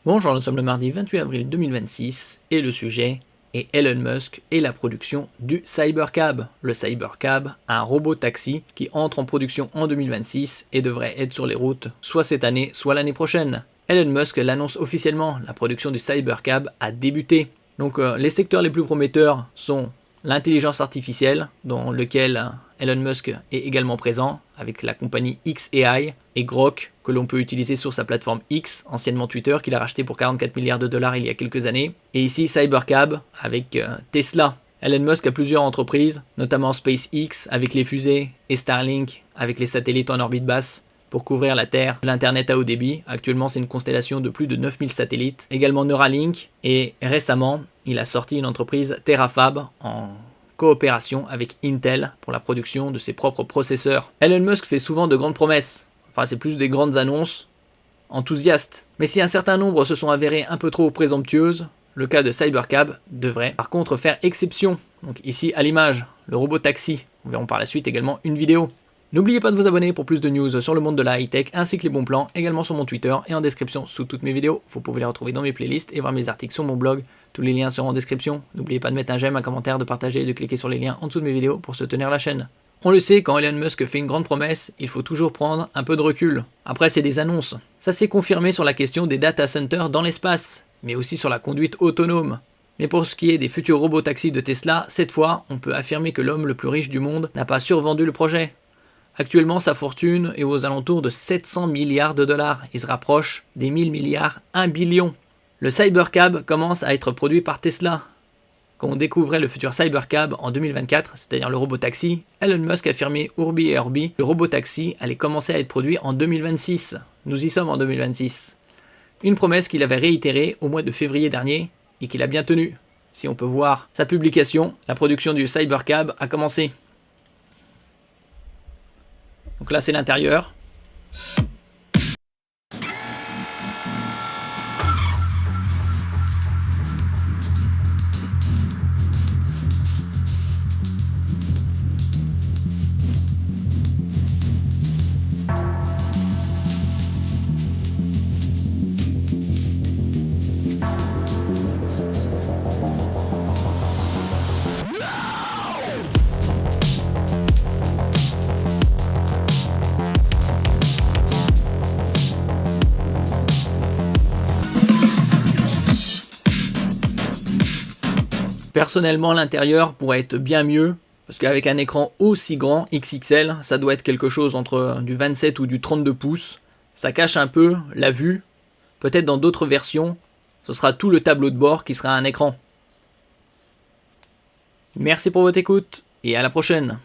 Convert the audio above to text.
Bonjour, nous sommes le mardi 28 avril 2026 et le sujet est Elon Musk et la production du Cybercab. Le Cybercab, un robot taxi qui entre en production en 2026 et devrait être sur les routes soit cette année, soit l'année prochaine. Elon Musk l'annonce officiellement, la production du Cybercab a débuté. Donc les secteurs les plus prometteurs sont l'intelligence artificielle, dans lequel Elon Musk est également présent, avec la compagnie xAI et Grok, que l'on peut utiliser sur sa plateforme X, anciennement Twitter, qu'il a racheté pour 44 milliards de dollars il y a quelques années. Et ici Cybercab, avec Tesla. Elon Musk a plusieurs entreprises, notamment SpaceX avec les fusées, et Starlink avec les satellites en orbite basse, pour couvrir la Terre, l'Internet à haut débit. Actuellement, c'est une constellation de plus de 9000 satellites. Également Neuralink, et récemment, il a sorti une entreprise Terafab en coopération avec Intel pour la production de ses propres processeurs. Elon Musk fait souvent de grandes promesses. Enfin, c'est plus des grandes annonces enthousiastes. Mais si un certain nombre se sont avérées un peu trop présomptueuses, le cas de Cybercab devrait par contre faire exception. Donc ici à l'image, le robot taxi. Nous verrons par la suite également une vidéo. N'oubliez pas de vous abonner pour plus de news sur le monde de la high-tech ainsi que les bons plans, également sur mon Twitter et en description sous toutes mes vidéos. Vous pouvez les retrouver dans mes playlists et voir mes articles sur mon blog. Tous les liens seront en description. N'oubliez pas de mettre un j'aime, un commentaire, de partager et de cliquer sur les liens en dessous de mes vidéos pour soutenir la chaîne. On le sait, quand Elon Musk fait une grande promesse, il faut toujours prendre un peu de recul. Après, c'est des annonces. Ça s'est confirmé sur la question des data centers dans l'espace, mais aussi sur la conduite autonome. Mais pour ce qui est des futurs robots taxis de Tesla, cette fois, on peut affirmer que l'homme le plus riche du monde n'a pas survendu le projet. Actuellement, sa fortune est aux alentours de 700 milliards de dollars. Il se rapproche des 1000 milliards, 1 billion. Le Cybercab commence à être produit par Tesla. Quand on découvrait le futur Cybercab en 2024, c'est-à-dire le robot taxi, Elon Musk affirmait Urbi et Orbi, le robot taxi allait commencer à être produit en 2026. Nous y sommes en 2026. Une promesse qu'il avait réitérée au mois de février dernier et qu'il a bien tenue. Si on peut voir sa publication, la production du Cybercab a commencé. Donc là, c'est l'intérieur. Personnellement, l'intérieur pourrait être bien mieux, parce qu'avec un écran aussi grand, XXL, ça doit être quelque chose entre du 27 ou du 32 pouces. Ça cache un peu la vue. Peut-être dans d'autres versions, ce sera tout le tableau de bord qui sera un écran. Merci pour votre écoute, et à la prochaine.